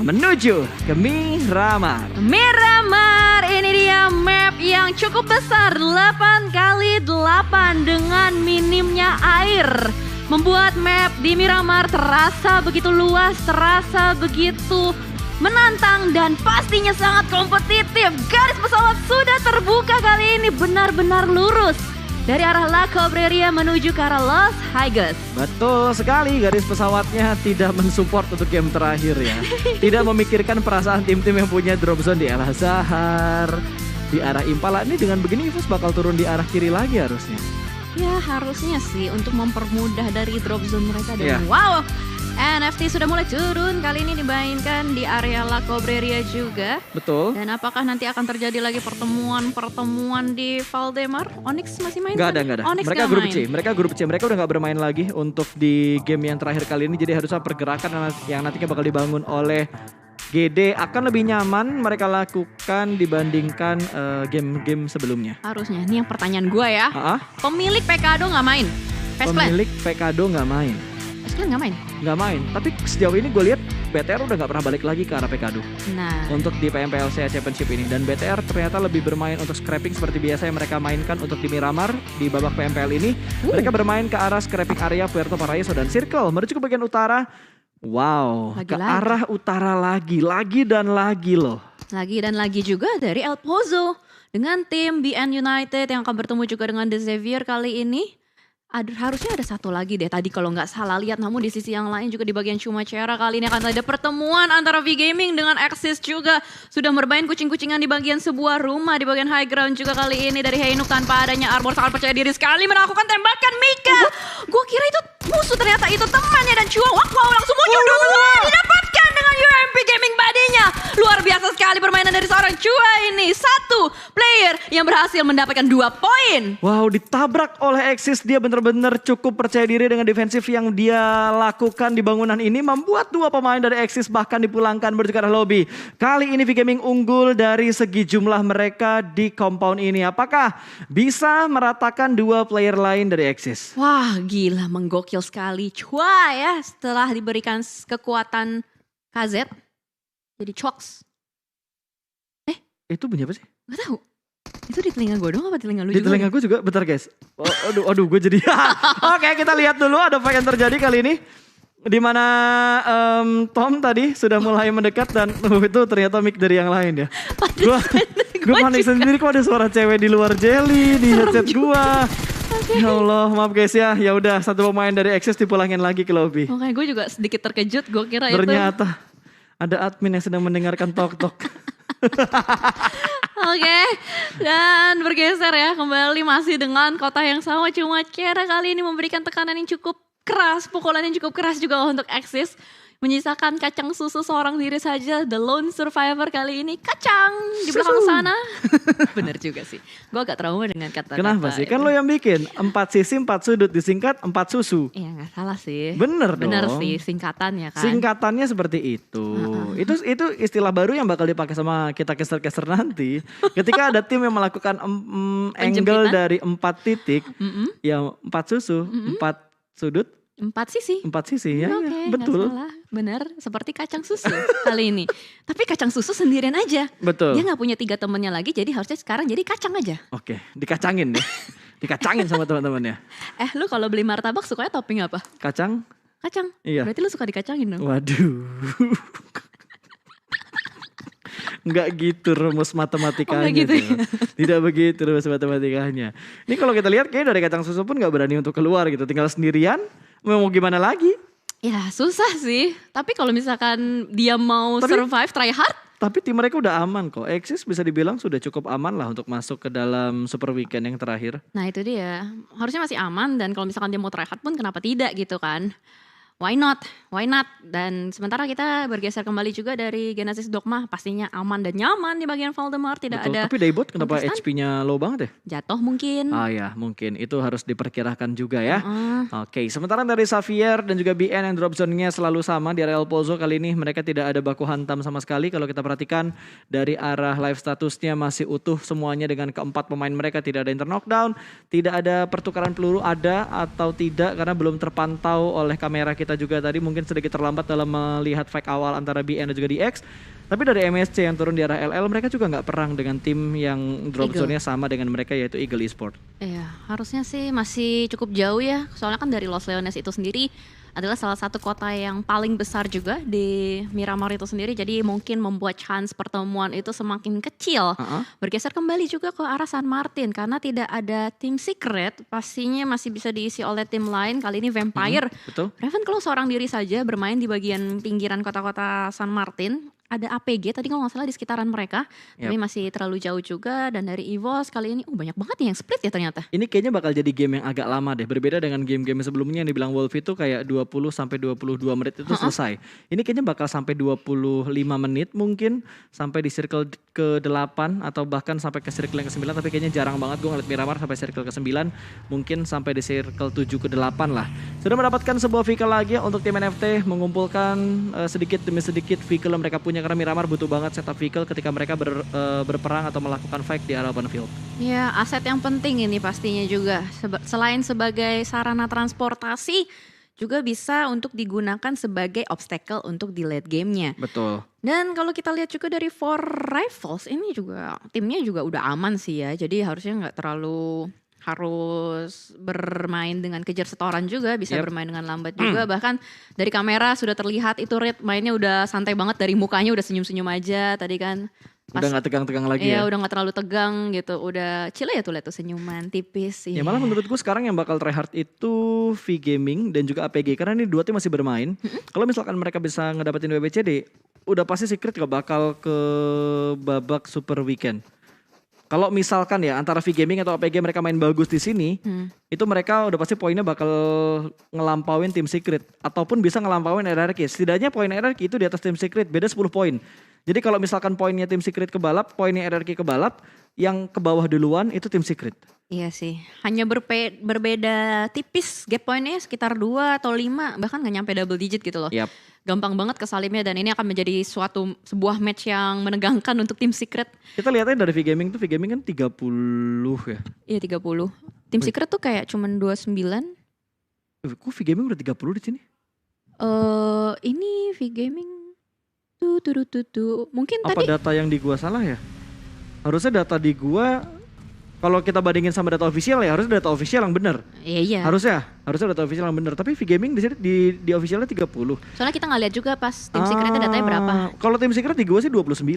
menuju ke Miramar. Miramar, ini dia map yang cukup besar, 8x8 dengan minimnya air. Membuat map di Miramar terasa begitu luas, terasa begitu menantang dan pastinya sangat kompetitif. Garis pesawat sudah terbuka kali ini benar-benar lurus. Dari arah La Cobreria menuju ke arah Los Haigos. Betul sekali, garis pesawatnya tidak mensupport untuk game terakhir ya. Tidak memikirkan perasaan tim-tim yang punya drop zone di El Azhar, di arah Impala. Ini dengan begini EVOS bakal turun di arah kiri lagi harusnya. Ya harusnya sih untuk mempermudah dari drop zone mereka. Dan Yeah. wow, NFT sudah mulai turun, kali ini dimainkan di area La Cobreria juga. Betul. Dan apakah nanti akan terjadi lagi pertemuan di Valdemar? Onyx masih main? Gak ada. Onyx Mereka gak grup main. C. Mereka udah gak bermain lagi untuk di game yang terakhir kali ini. Jadi harusnya pergerakan yang nantinya bakal dibangun oleh GD akan lebih nyaman mereka lakukan dibandingkan game-game sebelumnya. Harusnya, ini yang pertanyaan gue ya. Pemilik Pekado gak main? Faceplant? Pemilik Pekado gak main. Faceplant gak main? Gak main. Tapi sejauh ini gue lihat BTR udah gak pernah balik lagi ke arah Pekado. Nah, Untuk di PMPLC Championship ini. Dan BTR ternyata lebih bermain untuk scrapping seperti biasa yang mereka mainkan untuk di Miramar di babak PMPL ini. Mereka bermain ke arah scrapping area Puerto Paraíso dan Circle menuju ke bagian utara. Wow, ke Lagi-lagi. arah utara lagi dan lagi loh. lagi dan lagi juga dari El Pozo. Dengan tim BN United yang akan bertemu juga dengan The Xavier kali ini. Harusnya ada satu lagi deh tadi kalau nggak salah lihat. Namun di sisi yang lain juga di bagian Chumacera kali ini akan ada pertemuan antara V-Gaming dengan Axis juga. Sudah bermain kucing-kucingan di bagian sebuah rumah. Di bagian high ground juga kali ini dari Heinuk tanpa adanya armor. Sangat percaya diri sekali melakukan tembakan Mika. Gue kira itu musuh, ternyata itu temannya. Dan Chua wow langsung muncul dua. Didapatkan dengan UMP Gaming badinya. Luar biasa sekali permainan dari seorang Chua ini. Satu player yang berhasil mendapatkan 2 poin. Wow, ditabrak oleh Axis. Dia benar-benar cukup percaya diri dengan defensif yang dia lakukan di bangunan ini. Membuat 2 pemain dari Axis bahkan dipulangkan menuju ke arah lobby. Kali ini V-Gaming unggul dari segi jumlah mereka di compound ini. Apakah bisa meratakan 2 player lain dari Axis? Wah gila, menggokil sekali Chua ya. Setelah diberikan kekuatan KZ jadi Chox. Itu bunyi apa sih? Gak tahu. Itu di telinga gue doang apa telinga lu Di juga? telinga gue juga, bentar guys. Aduh gue jadi. Oke, kita lihat dulu ada apa yang terjadi kali ini. Di mana Tom tadi sudah mulai mendekat dan itu ternyata mic dari yang lain ya. Gue panik sendiri kok ada suara cewek di luar Jelly di headset gue. Ya Allah, maaf guys ya. Ya udah, satu pemain dari Axis dipulangin lagi ke lobby. Oke, gue juga sedikit terkejut. Gue kira Ternyata ada admin yang sedang mendengarkan tok-tok. Oke, dan bergeser ya kembali masih dengan kota yang sama. Chumacera kali ini memberikan tekanan yang cukup keras, pukulan yang cukup keras juga untuk Axis. Menyisakan kacang susu seorang diri saja, the lone survivor kali ini kacang di belakang sana. Bener juga sih, gue agak trauma dengan kata-kata. Kenapa sih? Kan lo yang bikin 4 sisi 4 sudut disingkat 4 susu. Iya gak salah sih. Bener dong. Bener sih singkatannya kan. Singkatannya seperti itu. Itu istilah baru yang bakal dipakai sama kita caster-caster nanti. Ketika ada tim yang melakukan angle dari 4 titik, ya 4 susu, 4 sudut, 4 sisi. 4 sisi ya, Oke, ya nggak betul. salah. Bener, seperti kacang susu kali ini. Tapi kacang susu sendirian aja. Betul. Dia gak punya 3 temennya lagi, jadi harusnya sekarang jadi kacang aja. Oke, dikacangin nih. Dikacangin sama teman-temannya. Lu kalau beli martabak sukanya topping apa? Kacang? Kacang. Iya. Berarti lu suka dikacangin dong? Waduh. Enggak gitu rumus matematikanya. Oh, nggak gitu tuh. Tidak begitu rumus matematikanya. Ini kalau kita lihat kayaknya dari kacang susu pun gak berani untuk keluar gitu. Tinggal sendirian, mau gimana lagi? Ya susah sih. Tapi kalau misalkan dia mau survive, try hard. Tapi tim mereka udah aman kok. Axis bisa dibilang sudah cukup aman lah untuk masuk ke dalam Super Weekend yang terakhir. Nah itu dia. Harusnya masih aman dan kalau misalkan dia mau try hard pun kenapa tidak gitu kan. Why not? Why not? Dan sementara kita bergeser kembali juga dari Genesis Dogma. Pastinya aman dan nyaman di bagian Valdemar. Tidak Betul. ada Tapi Daybot kenapa kontestan. HP-nya low banget ya? Jatuh mungkin. Ah ya mungkin itu harus diperkirakan juga ya. Oke, sementara dari Xavier dan juga BN yang drop zone-nya selalu sama di area El Pozo kali ini mereka tidak ada baku hantam sama sekali. Kalau kita perhatikan dari arah live statusnya masih utuh semuanya dengan keempat pemain mereka, tidak ada inter knockdown, tidak ada pertukaran peluru ada atau tidak karena belum terpantau oleh kamera kita kita juga tadi mungkin sedikit terlambat dalam melihat fight awal antara BN dan juga DX. Tapi dari MSC yang turun di arah LL, mereka juga nggak perang dengan tim yang drop Eagle. zone-nya sama dengan mereka, yaitu Eagle Esport. Iya, harusnya sih masih cukup jauh ya. Soalnya kan dari Los Leones itu sendiri adalah salah satu kota yang paling besar juga di Miramar itu sendiri. Jadi mungkin membuat chance pertemuan itu semakin kecil. Bergeser kembali juga ke arah San Martin. Karena tidak ada tim secret, pastinya masih bisa diisi oleh tim lain. Kali ini Vampire. Betul. Ravenclaw seorang diri saja bermain di bagian pinggiran kota-kota San Martin. Ada APG tadi kalau nggak salah di sekitaran mereka, tapi masih terlalu jauh juga. Dan dari EVOS kali ini banyak banget nih yang split ya ternyata. Ini kayaknya bakal jadi game yang agak lama deh. Berbeda dengan game-game sebelumnya yang dibilang Wolf itu kayak 20 sampai 22 menit itu selesai. Ini kayaknya bakal sampai 25 menit mungkin, sampai di circle ke-8 atau bahkan sampai ke circle yang ke-9. Tapi kayaknya jarang banget gue ngeliat Miramar sampai circle ke-9. Mungkin sampai di circle 7 ke-8 lah. Sudah mendapatkan sebuah vehicle lagi untuk tim NFT, mengumpulkan sedikit demi sedikit vehicle yang mereka punya. Karena Miramar butuh banget setup vehicle ketika mereka berperang atau melakukan fight di area open field. Ya, aset yang penting ini pastinya juga. Selain sebagai sarana transportasi, juga bisa untuk digunakan sebagai obstacle untuk di late game-nya. Betul. Dan kalau kita lihat juga dari Four Rifles, ini juga timnya juga udah aman sih ya. Jadi harusnya nggak terlalu harus bermain dengan kejar setoran juga, bisa bermain dengan lambat juga. Bahkan dari kamera sudah terlihat itu Red mainnya udah santai banget, dari mukanya udah senyum-senyum aja tadi kan. Udah gak tegang-tegang lagi ya. ya? Udah gak terlalu tegang gitu, udah chill ya tuh lihat tuh senyuman tipis. Ya malah menurutku sekarang yang bakal tryhard itu V-Gaming dan juga APG. Karena ini dua tim masih bermain. Kalau misalkan mereka bisa ngedapetin WBCD, udah pasti Secret gak bakal ke babak Super Weekend. Kalau misalkan ya antara V-Gaming atau APG mereka main bagus di sini, itu mereka udah pasti poinnya bakal ngelampauin tim Secret. Ataupun bisa ngelampauin RRQ. Setidaknya poin RRQ itu di atas tim Secret, beda 10 poin. Jadi kalau misalkan poinnya tim Secret kebalap, poinnya RRQ kebalap, yang ke bawah duluan itu tim Secret. Iya sih, hanya berbeda tipis gap poinnya sekitar 2 atau 5, bahkan gak nyampe double digit gitu loh. Yap. Gampang banget kesalipnya dan ini akan menjadi sebuah match yang menegangkan untuk tim Secret. Kita lihatnya dari V-Gaming tuh, V-Gaming kan 30 ya. Iya 30. Tim Secret tuh kayak cuman 29. Kok V-Gaming udah 30 di sini? Ini V-Gaming tuh. Mungkin Apa tadi data yang di gua salah ya? Harusnya data di gua, kalau kita bandingin sama data official ya, harusnya data official yang benar. Iya. Harusnya data official yang benar. Tapi V-Gaming di sini di officialnya 30. Soalnya kita nggak lihat juga pas tim Secretnya datanya berapa. Kalau tim Secret di gua sih 29.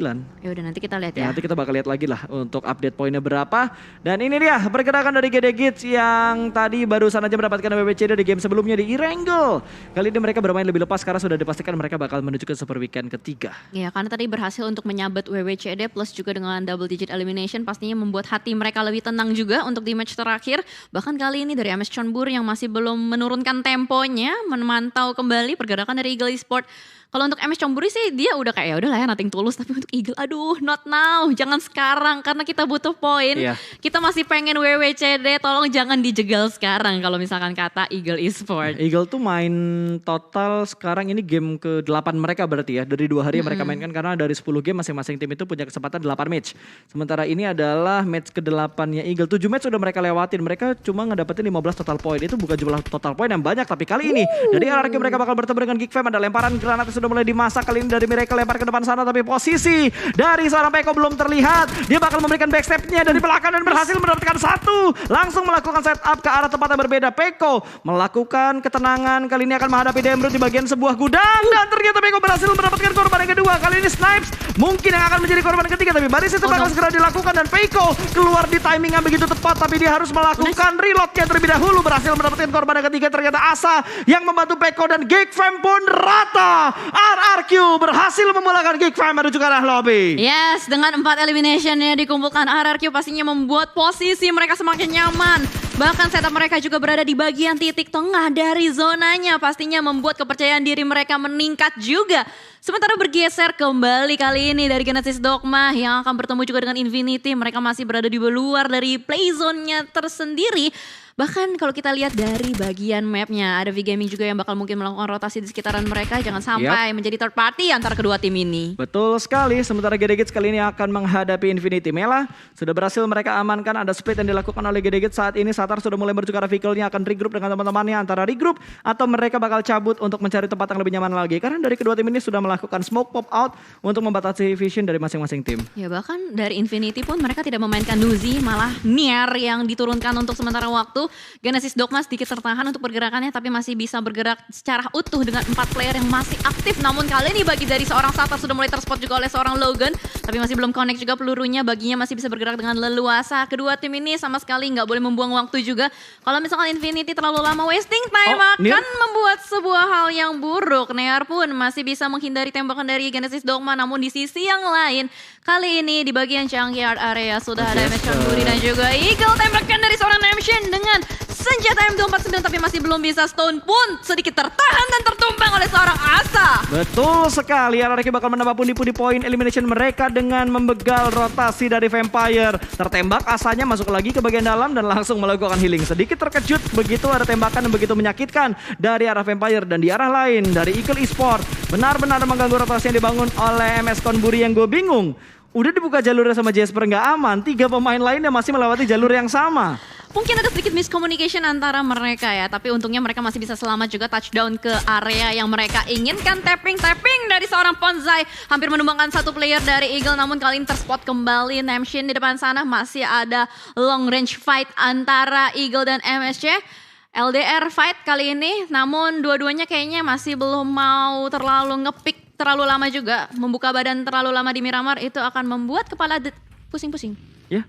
Ya udah nanti kita lihat Ya, ya. nanti kita bakal lihat lagi lah untuk update poinnya berapa. Dan ini dia pergerakan dari GD Gits yang tadi barusan aja mendapatkan WBCD di game sebelumnya di Erangel. Kali ini mereka bermain lebih lepas karena sudah dipastikan mereka bakal menuju ke Super Weekend ketiga. Ya karena tadi berhasil untuk menyabet WWCD plus juga dengan double digit elimination pastinya membuat hati mereka lebih tenang juga untuk di match terakhir. Bahkan kali ini dari MS Chonbur yang masih belum menurunkan temponya, memantau kembali pergerakan dari Eagle Esport. Kalau untuk MS Chonburi sih dia udah kayak ya udahlah ya nothing tulus, tapi untuk Eagle aduh not now, jangan sekarang karena kita butuh poin. Iya. Kita masih pengen WWCD, tolong jangan dijegal sekarang kalau misalkan kata Eagle Esport. Eagle tuh main total sekarang ini game ke-8 mereka berarti ya. Dari 2 hari yang mereka mainkan karena dari 10 game masing-masing tim itu punya kesempatan 8 match. Sementara ini adalah match ke-8-nya Eagle. 7 match udah mereka lewatin. Mereka cuma ngedapetin 15 total poin. Itu bukan jumlah total poin yang banyak, tapi kali ini dari RRQ mereka bakal bertemu dengan Geek Fam. Ada lemparan granat sudah mulai dimasak, kali ini dari mereka lempar ke depan sana, tapi posisi dari seorang Peko belum terlihat. Dia bakal memberikan backstepnya dari belakang dan berhasil mendapatkan 1. Langsung melakukan setup ke arah tempat yang berbeda. Peko melakukan ketenangan, kali ini akan menghadapi Demrut di bagian sebuah gudang dan ternyata Peko berhasil mendapatkan korban yang kedua. Kali ini Snipes mungkin yang akan menjadi korban ketiga, tapi baris itu bakal segera dilakukan dan Peko keluar di timing yang begitu tepat, tapi dia harus melakukan reloadnya terlebih dahulu. Berhasil mendapatkan korban yang ketiga, ternyata Asa yang membantu Peko dan Geek Fam pun rata. RRQ berhasil memulakan Geek Fam menuju ke arah lobby. Yes, dengan 4 eliminationnya dikumpulkan RRQ pastinya membuat posisi mereka semakin nyaman. Bahkan setup mereka juga berada di bagian titik tengah dari zonanya. Pastinya membuat kepercayaan diri mereka meningkat juga. Sementara bergeser kembali kali ini dari Genesis Dogma yang akan bertemu juga dengan Infinity. Mereka masih berada di luar dari playzone-nya tersendiri. Bahkan kalau kita lihat dari bagian mapnya, ada V-Gaming juga yang bakal mungkin melakukan rotasi di sekitaran mereka. Jangan sampai menjadi third party antara kedua tim ini. Betul sekali, sementara GD Gits kali ini akan menghadapi Infinity. Mela sudah berhasil mereka amankan, ada split yang dilakukan oleh GD Gits saat ini. Satar sudah mulai bertukar vehicle-nya, akan regroup dengan teman-temannya, antara regroup atau mereka bakal cabut untuk mencari tempat yang lebih nyaman lagi. Karena dari kedua tim ini sudah melakukan smoke pop out untuk membatasi vision dari masing-masing tim. Ya bahkan dari Infinity pun mereka tidak memainkan Nuzi, malah Nier yang diturunkan untuk sementara waktu. Genesis Dogma sedikit tertahan untuk pergerakannya tapi masih bisa bergerak secara utuh dengan 4 player yang masih aktif. Namun kali ini bagi dari seorang Satar sudah mulai terspot juga oleh seorang Logan, tapi masih belum connect juga pelurunya, baginya masih bisa bergerak dengan leluasa. Kedua tim ini sama sekali nggak boleh membuang waktu juga. Kalau misalkan Infinity terlalu lama wasting time akan membuat sebuah hal yang buruk. Near pun masih bisa menghindari tembakan dari Genesis Dogma, namun di sisi yang lain kali ini di bagian Junkyard area sudah ada Mechon Buri dan juga Eagle. Tembakan dari seorang Namshin dengan senjata M249 tapi masih belum bisa. Stone pun sedikit tertahan dan tertumbang oleh seorang Asa. Betul sekali, RRQ bakal menambah pundi-pundi poin elimination mereka dengan membegal rotasi dari Vampire. Tertembak, Asanya masuk lagi ke bagian dalam dan langsung melakukan healing. Sedikit terkejut begitu ada tembakan yang begitu menyakitkan dari arah Vampire, dan di arah lain dari Eagle Esport benar-benar mengganggu rotasi yang dibangun oleh MS Konburi. Yang gue bingung, udah dibuka jalurnya sama Jasper nggak aman, 3 pemain lainnya masih melewati jalur yang sama. Mungkin ada sedikit miscommunication antara mereka ya, tapi untungnya mereka masih bisa selamat juga touchdown ke area yang mereka inginkan. Tapping dari seorang Ponzai hampir menumbangkan satu player dari Eagle, namun kali ini terspot kembali Namshin di depan sana. Masih ada long range fight antara Eagle dan MSC. LDR fight kali ini, namun dua-duanya kayaknya masih belum mau terlalu ngepick terlalu lama juga. Membuka badan terlalu lama di Miramar itu akan membuat kepala pusing-pusing. Ya,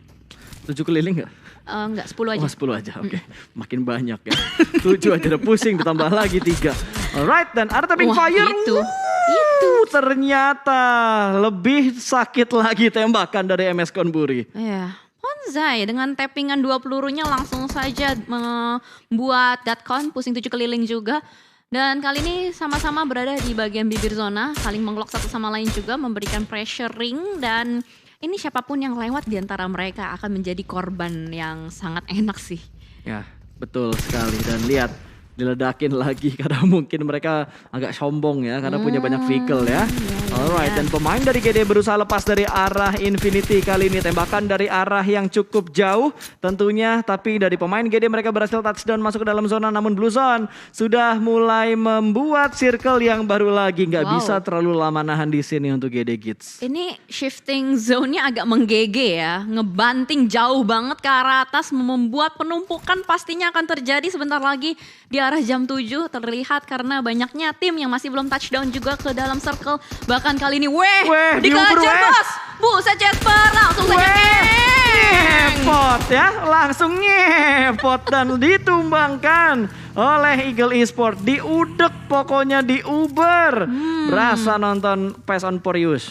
7 keliling nggak? Enggak, 10 aja. Oh, 10 aja, oke. Makin banyak ya. 7 aja udah pusing, ditambah lagi 3. Alright, dan ada tapping fire. Itu. Ternyata lebih sakit lagi tembakan dari MS Konburi. Iya. Ponzai dengan tappingan 2 pelurunya langsung saja membuat Datkon pusing 7 keliling juga. Dan kali ini sama-sama berada di bagian bibir zona, saling menglok satu sama lain juga, memberikan pressuring, dan ini siapapun yang lewat di antara mereka akan menjadi korban yang sangat enak sih. Ya, betul sekali. Dan lihat, diledakin lagi karena mungkin mereka agak sombong ya, karena punya banyak vehicle ya. Alright, dan pemain dari GD berusaha lepas dari arah Infinity kali ini. Tembakan dari arah yang cukup jauh tentunya, tapi dari pemain GD mereka berhasil touchdown masuk ke dalam zona. Namun Blue Zone sudah mulai membuat circle yang baru lagi. Nggak bisa terlalu lama nahan di sini untuk GD Gits. Ini shifting zone-nya agak menggege ya, ngebanting jauh banget ke arah atas, membuat penumpukan pastinya akan terjadi sebentar lagi di arah jam 7 terlihat karena banyaknya tim yang masih belum touchdown juga ke dalam circle. Bahkan kali ini dikejar bos. Buset Jasper langsung saja ngepot ya, langsung ngepot dan ditumbangkan oleh Eagle Esport. Diudek pokoknya, diuber. Berasa nonton Fast on Furious.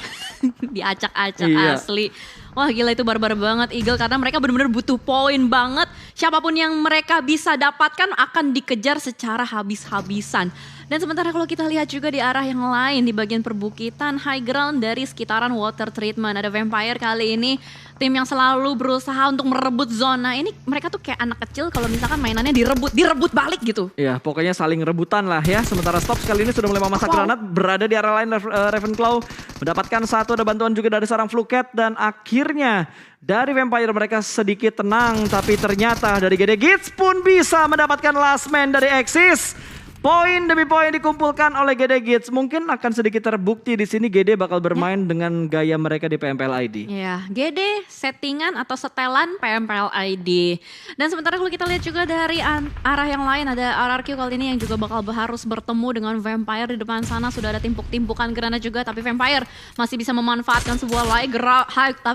Diacak-acak asli. Wah gila, itu barbar banget Eagle karena mereka benar-benar butuh poin banget. Siapapun yang mereka bisa dapatkan akan dikejar secara habis-habisan. Dan sementara kalau kita lihat juga di arah yang lain, di bagian perbukitan high ground dari sekitaran water treatment, ada Vampire kali ini, tim yang selalu berusaha untuk merebut zona. Ini mereka tuh kayak anak kecil kalau misalkan mainannya direbut balik gitu. Ya pokoknya saling rebutan lah ya. Sementara Stops kali ini sudah mulai memasak granat, berada di arah lain. Ravenclaw mendapatkan satu, ada bantuan juga dari seorang Fluket, dan akhirnya dari Vampire mereka sedikit tenang. Tapi ternyata dari GD Gits pun bisa mendapatkan last man dari Axis. Poin demi poin dikumpulkan oleh GD Gits. Mungkin akan sedikit terbukti di sini GD bakal bermain dengan gaya mereka di PMPL ID. Ya, GD settingan atau setelan PMPL ID. Dan sementara kalau kita lihat juga dari arah yang lain, ada RRQ kali ini yang juga bakal harus bertemu dengan Vampire di depan sana. Sudah ada timpuk-timpukan granat juga, tapi Vampire masih bisa memanfaatkan sebuah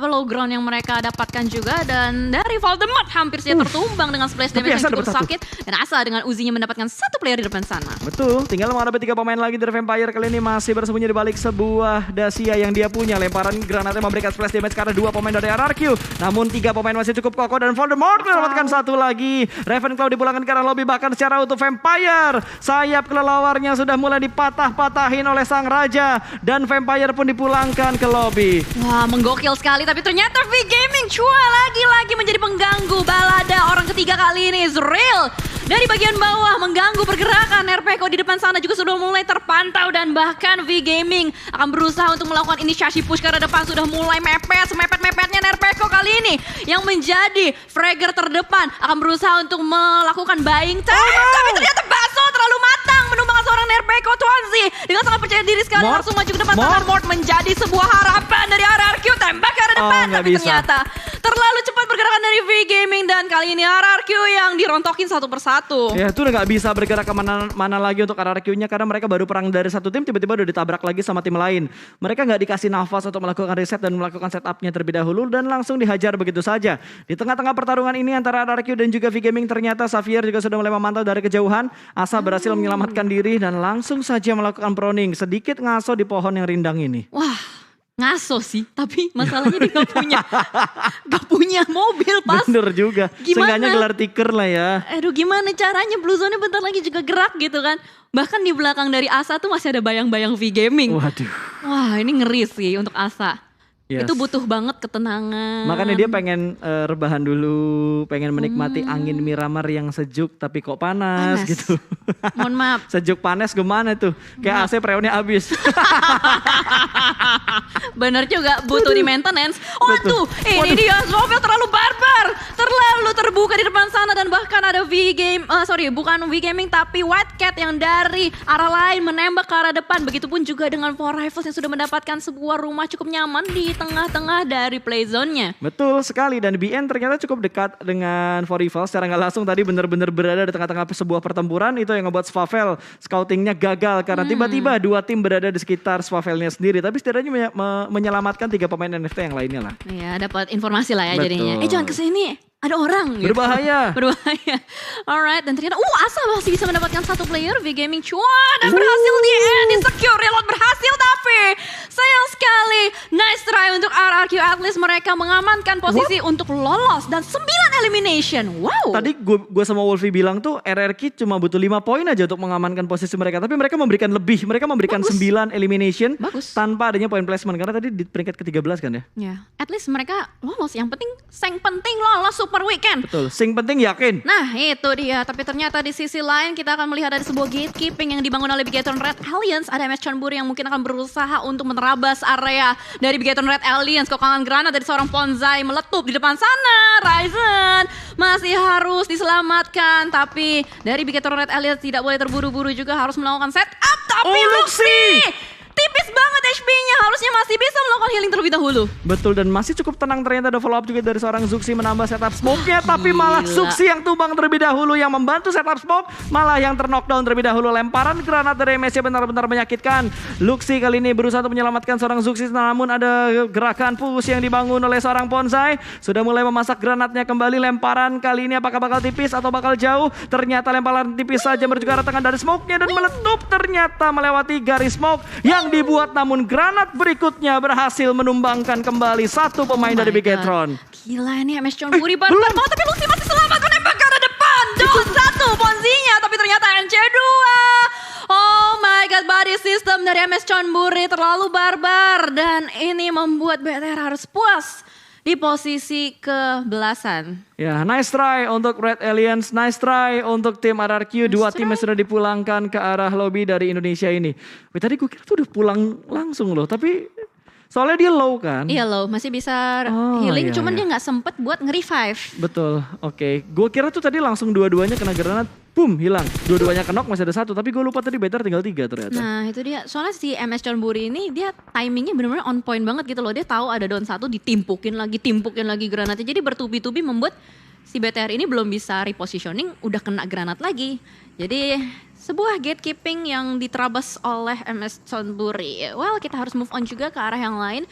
low ground yang mereka dapatkan juga. Dan dari Voldemort hampir saja tertumbang dengan splash damage yang cukup sakit. Dan Asa dengan Uzinya mendapatkan satu player di depan sana. sana. Betul, tinggal menghadapi 3 pemain lagi dari Vampire. Kali ini masih bersembunyi di balik sebuah Dacia yang dia punya. Lemparan granatnya memberikan splash damage karena 2 pemain dari RRQ. Namun 3 pemain masih cukup kokoh dan Voldemort mendapatkan 1 lagi. Ravenclaw dipulangkan ke arah lobby bahkan secara utuh Vampire. Sayap kelelawarnya sudah mulai dipatah-patahin oleh sang raja dan Vampire pun dipulangkan ke lobby. Wah, menggokil sekali, tapi ternyata V-Gaming Chua lagi-lagi menjadi pengganggu. Balada orang ketiga kali ini Israel dari bagian bawah mengganggu pergerakan RPK di depan sana juga sudah mulai terpantau dan bahkan V-Gaming akan berusaha untuk melakukan inisiasi push ke arah depan, sudah mulai mepet, semepet-mepetnya RPK kali ini yang menjadi fragger terdepan akan berusaha untuk melakukan buying time, tapi ternyata Baso terlalu matang menumbangkan seorang RPK Tuanzi dengan sangat percaya diri sekali langsung maju ke depan. Tangan Mort menjadi sebuah harapan dari RRQ, tembak ke arah depan, tapi ternyata terlalu cepat pergerakan dari V-Gaming dan kali ini RRQ yang dirontokin satu persatu. Ya itu udah gak bisa bergerak kemana-mana lagi untuk RRQ-nya karena mereka baru perang dari satu tim tiba-tiba udah ditabrak lagi sama tim lain. Mereka gak dikasih nafas untuk melakukan reset dan melakukan setupnya terlebih dahulu dan langsung dihajar begitu saja. Di tengah-tengah pertarungan ini antara RRQ dan juga V-Gaming ternyata Xavier juga sudah mulai memantau dari kejauhan. Asa berhasil menyelamatkan diri dan langsung saja melakukan proning. Sedikit ngaso di pohon yang rindang ini. Wah. Ngaso sih, tapi masalahnya dia gak punya mobil pas. Bener juga, seenggaknya gelar tiker lah ya. Aduh gimana caranya, Blue Zone-nya bentar lagi juga gerak gitu kan. Bahkan di belakang dari Asa tuh masih ada bayang-bayang V-Gaming. Waduh. Wah ini ngeri sih untuk Asa. Yes. Itu butuh banget ketenangan. Makanya dia pengen rebahan dulu, pengen menikmati angin Miramar yang sejuk tapi kok panas gitu. Mohon maaf. Sejuk panas gimana tuh? Kayak AC freonnya habis. Bener juga, butuh di maintenance. Waduh, ini dia Zofia terlalu barbar, terlalu terbuka di depan sana dan bahkan ada bukan V-Gaming tapi White Cat yang dari arah lain menembak ke arah depan. Begitupun juga dengan Four Rivals yang sudah mendapatkan sebuah rumah cukup nyaman di tengah-tengah dari play zone-nya. Betul sekali dan BN ternyata cukup dekat dengan Four Rivals. Secara nggak langsung tadi benar-benar berada di tengah-tengah sebuah pertempuran. Itu yang ngebuat Swavel scoutingnya gagal karena tiba-tiba 2 tim berada di sekitar Swavelnya sendiri. Tapi setidaknya menyelamatkan 3 pemain NFT yang lainnya lah. Iya, dapat informasi lah ya. Betul. Jadinya. Jangan kesini. Ada orang gitu. Berbahaya. Berbahaya. Alright, dan ternyata Asa masih bisa mendapatkan 1 player V-Gaming Chua dan berhasil di end, di secure reload berhasil tapi sayang sekali. Nice try untuk RRQ, at least mereka mengamankan posisi untuk lolos dan 9 elimination. Wow. Tadi gue sama Wolfie bilang tuh RRQ cuma butuh 5 poin aja untuk mengamankan posisi mereka, tapi mereka memberikan lebih. Mereka memberikan 9 elimination tanpa adanya poin placement karena tadi di peringkat ke-13 kan ya. Ya, at least mereka lolos. Yang penting lolos Super Weekend. Betul, sing penting yakin. Nah itu dia, tapi ternyata di sisi lain kita akan melihat ada sebuah gatekeeping yang dibangun oleh Bigetron Red Alliance. Ada MS Chonburi yang mungkin akan berusaha untuk menerabas area dari Bigetron Red Alliance. Kokangan granat dari seorang Ponzai meletup di depan sana. Ryzen masih harus diselamatkan, tapi dari Bigetron Red Alliance tidak boleh terburu-buru juga, harus melakukan setup. Tapi Luxi tipis banget HP-nya, harusnya masih bisa melakukan healing terlebih dahulu. Betul, dan masih cukup tenang ternyata ada follow up juga dari seorang Zuxi menambah setup smoke-nya. Tapi malah Zuxi yang tumbang terlebih dahulu, yang membantu setup smoke malah yang terknockdown terlebih dahulu. Lemparan granat dari MSC benar-benar menyakitkan. Luxi kali ini berusaha untuk menyelamatkan seorang Zuxi, namun ada gerakan push yang dibangun oleh seorang Ponzai. Sudah mulai memasak granatnya kembali. Lemparan kali ini apakah bakal tipis atau bakal jauh? Ternyata lemparan tipis saja menuju ke arah tengah dari smoke-nya dan meletup, ternyata melewati garis smoke yang dibuat, namun granat berikutnya berhasil menumbangkan kembali 1 pemain dari Bigetron. Gila ini MS Chonburi barbar banget, tapi Luxi masih selamat menembak ke arah depan. Dot 1 Ponzinya, tapi ternyata NC2. Oh my god, body system dari MS Chonburi terlalu barbar dan ini membuat BTR harus puas di posisi ke-belasan. Ya, nice try untuk Red Alliance, nice try untuk tim RRQ. Dua tim yang sudah dipulangkan ke arah lobby dari Indonesia ini. Wih, tadi gue kira tuh udah pulang langsung loh, tapi soalnya dia low kan. Iya low, masih bisa healing, cuman dia gak sempet buat nge-revive. Betul, oke. Gue kira tuh tadi langsung dua-duanya kena granat, boom, hilang. Dua-duanya kenok, masih ada 1, tapi gue lupa tadi better tinggal 3 ternyata. Nah itu dia, soalnya si MS Chonburi ini dia timingnya benar-benar on point banget gitu loh. Dia tahu ada down 1, ditimpukin lagi granatnya. Jadi bertubi-tubi membuat si BTR ini belum bisa repositioning, udah kena granat lagi. Jadi sebuah gatekeeping yang diterabas oleh MS Chonburi. Well, kita harus move on juga ke arah yang lain.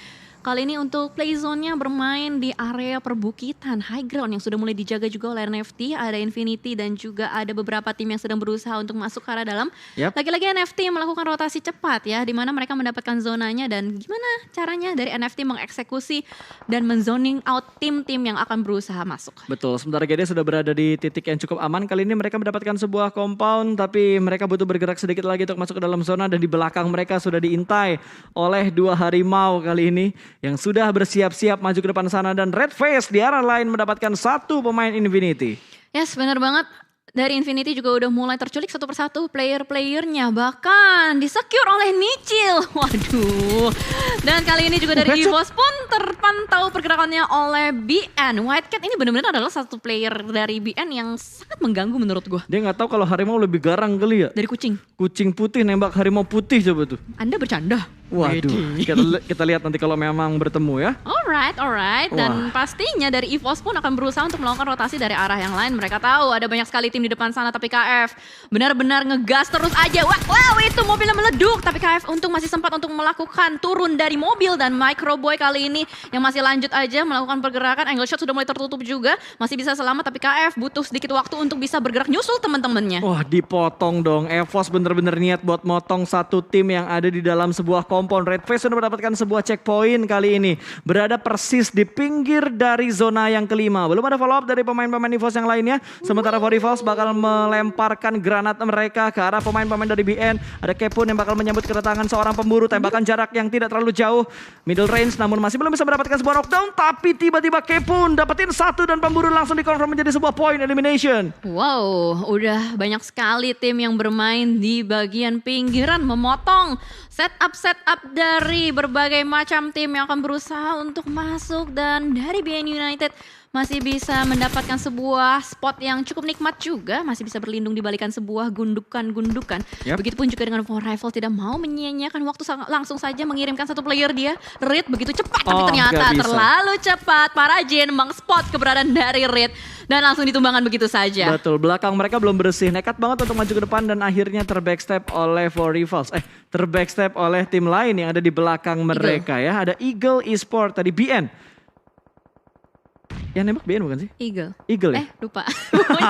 kali ini untuk play zone-nya bermain di area perbukitan high ground yang sudah mulai dijaga juga oleh NFT. Ada Infinity dan juga ada beberapa tim yang sedang berusaha untuk masuk ke arah dalam. Yap. Lagi-lagi NFT yang melakukan rotasi cepat ya, di mana mereka mendapatkan zonanya dan gimana caranya dari NFT mengeksekusi dan menzoning out tim-tim yang akan berusaha masuk. Betul, sementara GD sudah berada di titik yang cukup aman. Kali ini mereka mendapatkan sebuah compound, tapi mereka butuh bergerak sedikit lagi untuk masuk ke dalam zona. Dan di belakang mereka sudah diintai oleh 2 harimau kali ini yang sudah bersiap-siap maju ke depan sana. Dan Red Face di arah lain mendapatkan 1 pemain Infinity. Yes, benar banget. Dari Infinity juga udah mulai terculik satu persatu player-playernya. Bahkan disecure oleh Nichil. Waduh. Dan kali ini juga dari EVOS pun terpantau pergerakannya oleh BN. White Cat ini benar-benar adalah satu player dari BN yang sangat mengganggu menurut gue. Dia nggak tahu kalau harimau lebih garang kali ya. Dari kucing. Kucing putih nembak harimau putih coba tuh. Anda bercanda? Waduh, kita lihat nanti kalau memang bertemu ya. Alright. Dan pastinya dari EVOS pun akan berusaha untuk melakukan rotasi dari arah yang lain. Mereka tahu ada banyak sekali tim di depan sana, tapi KF benar-benar ngegas terus aja. Wow, itu mobilnya meleduk. Tapi KF untung masih sempat untuk melakukan turun dari mobil. Dan Microboy kali ini yang masih lanjut aja melakukan pergerakan. Angle shot sudah mulai tertutup juga. Masih bisa selamat, tapi KF butuh sedikit waktu untuk bisa bergerak nyusul teman-temannya. Wah, dipotong dong. EVOS bener-bener niat buat motong satu tim yang ada di dalam sebuah compound. Red Face sudah mendapatkan sebuah checkpoint kali ini. Berada persis di pinggir dari zona yang kelima. Belum ada follow up dari pemain-pemain EVOS yang lainnya. Sementara Forifals bakal melemparkan granat mereka ke arah pemain-pemain dari BN. Ada Kepun yang bakal menyambut kedatangan seorang pemburu. Tembakan jarak yang tidak terlalu jauh. Middle range namun masih belum bisa mendapatkan sebuah knockdown. Tapi tiba-tiba Kepun dapetin 1 dan pemburu langsung dikonfirm menjadi sebuah point elimination. Wow, udah banyak sekali tim yang bermain di bagian pinggiran memotong setup dari berbagai macam tim yang akan berusaha untuk masuk. Dan dari BN United masih bisa mendapatkan sebuah spot yang cukup nikmat juga. Masih bisa berlindung di balikan sebuah gundukan-gundukan. Yep. Begitupun juga dengan For Rifle tidak mau menyia-nyiakan waktu, langsung saja mengirimkan satu player dia. Reed begitu cepat, tapi ternyata terlalu cepat. Para Jin meng-spot keberadaan dari Reed dan langsung ditumbangkan begitu saja. Betul, belakang mereka belum bersih. Nekat banget untuk maju ke depan dan akhirnya terbackstep oleh For Rivals. Terbackstep oleh tim lain yang ada di belakang mereka ya. Ada Eagle Esport tadi, BN. Yang nembak BN bukan sih? Eagle ya? Lupa.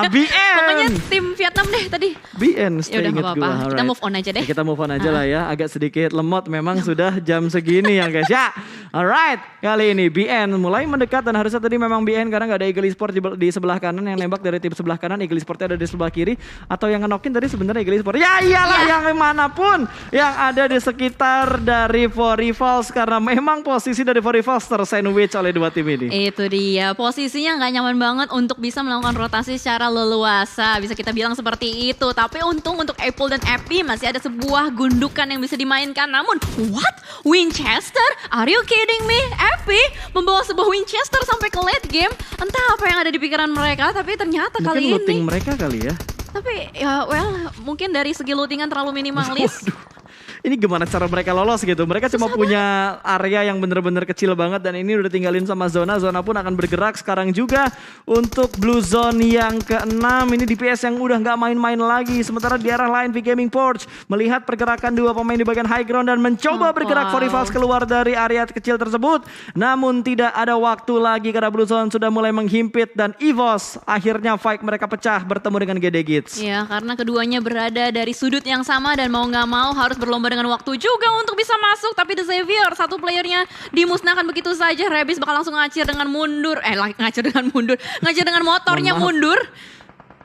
BN! Pokoknya tim Vietnam deh tadi. BN, Ya udah gak apa-apa, kita move on aja deh. Kita move on aja lah ya, agak sedikit lemot memang sudah jam segini ya guys ya. Alright, kali ini BN mulai mendekat dan harusnya tadi memang BN karena gak ada Eagle Esport di sebelah kanan yang nembak dari tim sebelah kanan. Eagle Esportnya ada di sebelah kiri. Atau yang ngenokin tadi sebenarnya Eagle Esport. Ya iyalah yang manapun yang ada di sekitar dari For Rivals. Karena memang posisi dari For Rivals tersandwich oleh 2 tim ini. Itu dia, posisinya nggak nyaman banget untuk bisa melakukan rotasi secara leluasa. Bisa kita bilang seperti itu. Tapi untung untuk Apple dan Epi masih ada sebuah gundukan yang bisa dimainkan. Namun, what? Winchester? Are you kidding me? Epi membawa sebuah Winchester sampai ke late game. Entah apa yang ada di pikiran mereka, tapi ternyata Mungkin kali ini... looting mereka kali ya. Tapi ya mungkin dari segi lootingan terlalu minimalis. Ini gimana cara mereka lolos gitu. Mereka cuma punya area yang bener-bener kecil banget. Dan ini udah tinggalin sama Zona. Zona pun akan bergerak sekarang juga untuk Blue Zone yang ke-6. Ini DPS yang udah gak main-main lagi. Sementara di arah lain V Gaming Forge melihat pergerakan 2 pemain di bagian high ground. Dan mencoba bergerak For Rivals keluar dari area kecil tersebut. Namun tidak ada waktu lagi karena Blue Zone sudah mulai menghimpit. Dan EVOS akhirnya fight mereka pecah bertemu dengan GD Gits. Ya, karena keduanya berada dari sudut yang sama dan mau gak mau harus berlomba dengan waktu juga untuk bisa masuk. Tapi The Xavier, satu playernya dimusnahkan begitu saja. Rebis bakal langsung ngacir dengan mundur. Ngacir dengan motornya mundur.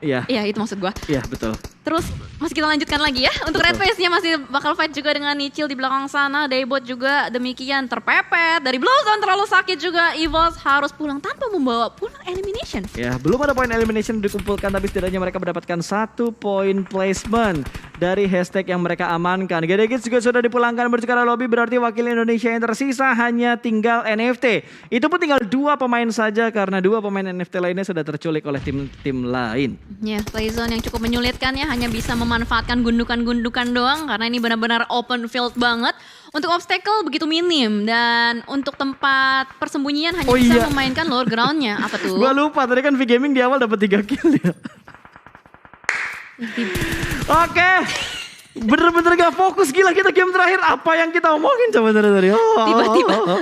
Iya. Iya, itu maksud gua. Iya, betul. Terus masih kita lanjutkan lagi ya. Untuk Red Face-nya masih bakal fight juga dengan Nichil di belakang sana. Daybot juga demikian terpepet. Dari Blue Zone terlalu sakit juga. EVOS harus pulang tanpa membawa pulang elimination. Ya, belum ada poin elimination dikumpulkan. Tapi setidaknya mereka mendapatkan 1 poin placement dari hashtag yang mereka amankan. GD Gits juga sudah dipulangkan berbicara lobby. Berarti wakil Indonesia yang tersisa hanya tinggal NFT. Itu pun tinggal 2 pemain saja. Karena 2 pemain NFT lainnya sudah terculik oleh tim-tim lain. Ya, playzone yang cukup menyulitkan ya. Hanya bisa memanfaatkan gundukan-gundukan doang. Karena ini benar-benar open field banget. Untuk obstacle begitu minim. Dan untuk tempat persembunyian hanya bisa memainkan lower groundnya. Apa tuh? Gua lupa, tadi kan V Gaming di awal dapat 3 kill ya. Oke. Bener-bener gak fokus, gila kita game terakhir. Apa yang kita omongin coba dari tadi?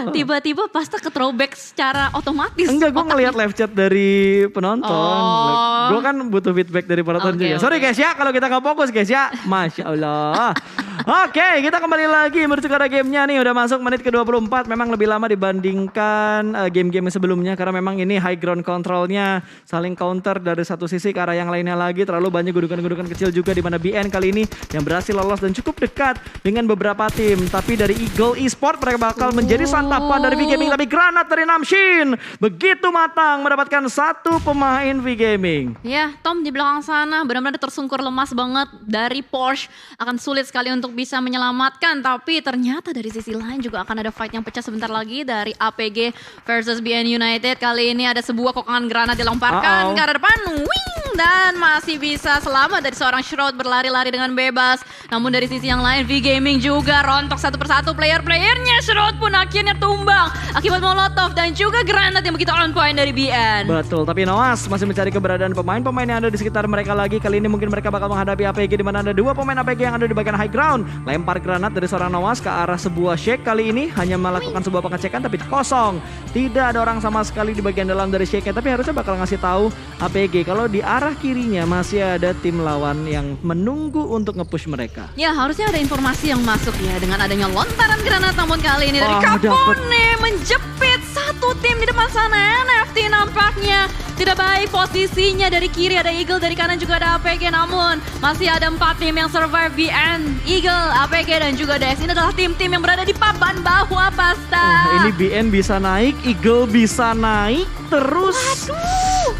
Tiba-tiba pasta ke throwback secara otomatis. Enggak, gue ngeliat live chat dari penonton. Oh. Gue kan butuh feedback dari penonton juga. Sorry guys ya, kalau kita gak fokus guys ya. Masya Allah. Oke, kita kembali lagi menuju ke gamenya nih. Udah masuk menit ke-24. Memang lebih lama dibandingkan game-game sebelumnya. Karena memang ini high ground controlnya saling counter dari satu sisi ke arah yang lainnya lagi. Terlalu banyak gudukan-gudukan kecil juga di mana BN kali ini yang berhasil lolos dan cukup dekat dengan beberapa tim. Tapi dari Eagle Esport mereka bakal menjadi santapan dari V-Gaming. Tapi granat dari Namshin begitu matang mendapatkan satu pemain V-Gaming. Ya, Tom di belakang sana benar-benar tersungkur lemas banget dari Porsche. Akan sulit sekali untuk bisa menyelamatkan. Tapi ternyata dari sisi lain juga akan ada fight yang pecah sebentar lagi dari APG versus BN United. Kali ini ada sebuah kokangan granat dilemparkan ke arah depan. Wing! Dan masih bisa selamat dari seorang Shroud berlari-lari dengan bebas. Namun dari sisi yang lain V-Gaming juga rontok satu persatu player-playernya. Shroud pun akhirnya tumbang akibat molotov dan juga granat yang begitu on point dari BN. Betul, tapi Noas masih mencari keberadaan pemain-pemain yang ada di sekitar mereka lagi. Kali ini mungkin mereka bakal menghadapi APG di mana ada dua pemain APG yang ada di bagian high ground. Lempar granat dari seorang Noas ke arah sebuah shake. Kali ini hanya melakukan sebuah pengecekan tapi kosong. Tidak ada orang sama sekali di bagian dalam dari shake-nya. Tapi harusnya bakal ngasih tahu APG kalau di arah kirinya masih ada tim lawan yang menunggu untuk nge-push mereka. Ya, harusnya ada informasi yang masuk ya dengan adanya lontaran granat. Namun kali ini dari Capone menjepit satu tim di depan sana. NFT nampaknya tidak baik posisinya. Dari kiri ada Eagle, dari kanan juga ada APG. Namun masih ada 4 tim yang survive. BN, Eagle, APG dan juga DX. Ini adalah tim-tim yang berada di papan bawah pasta. Ini BN bisa naik, Eagle bisa naik, terus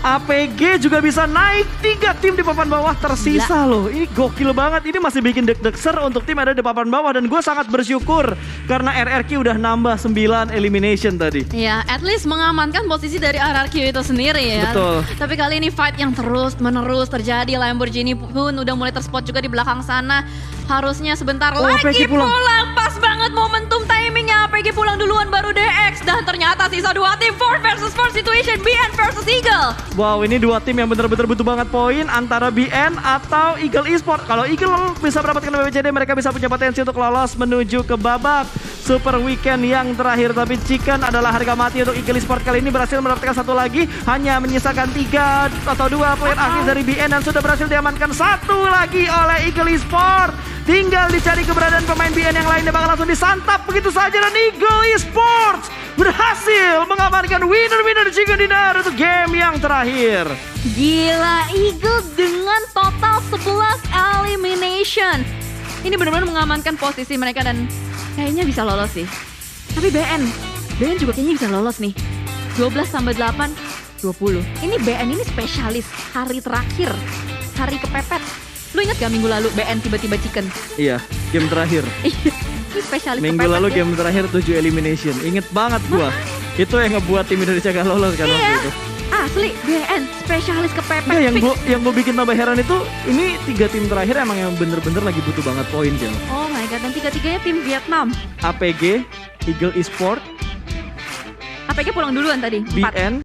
APG juga bisa naik. 3 tim di papan bawah tersisa loh. Ini gokil banget. Ini masih bikin deg-degser untuk tim ada di papan bawah. Dan gue sangat bersyukur karena RRQ udah nambah 9 elimination tadi. Ya, at least mengamankan posisi dari RRQ itu sendiri ya. Betul. Tapi kali ini fight yang terus menerus terjadi. Lamborghini pun udah mulai terspot juga di belakang sana. Harusnya sebentar lagi pulang. Pas banget momentum timingnya. APG pulang duluan baru DX. Dan ternyata sisa 2 tim 4 versus 4 situation. BN versus Eagle. Wow, ini 2 tim yang benar-benar butuh banget poin antara BN atau Eagle Esport. Kalau Eagle bisa mendapatkan BBCD, mereka bisa punya potensi untuk lolos menuju ke babak Super Weekend yang terakhir. Tapi Chicken adalah harga mati untuk Eagle Esport. Kali ini berhasil mendapatkan 1 lagi. Hanya menyisakan 3 atau 2 poin akhir dari BN. Dan sudah berhasil diamankan 1 lagi oleh Eagle Esport. Tinggal dicari keberadaan pemain BN yang lainnya, bakal langsung disantap begitu saja. Dan Eagle Esports berhasil mengamankan winner chicken dinner untuk game yang terakhir. Gila, Eagle dengan total 11 elimination. Ini benar-benar mengamankan posisi mereka dan kayaknya bisa lolos sih. Tapi BN juga kayaknya bisa lolos nih. 12 tambah 8, 20. Ini BN ini spesialis hari terakhir, hari kepepet. Lu ingat gak minggu lalu BN tiba-tiba chicken? Iya, game terakhir. Ini spesialis minggu kepepet lalu ya. game terakhir 7 elimination. Ingat banget gua. Itu yang ngebuat tim Indonesia gak lolos kan waktu itu. Asli BN spesialis kepepet. Ya, yang gue bikin tambah heran itu ini 3 tim terakhir emang yang bener-bener lagi butuh banget poin, Jel. Oh my god, dan 3-3-nya tim Vietnam. APG, Eagle Esport, APG pulang duluan tadi. 4. BN,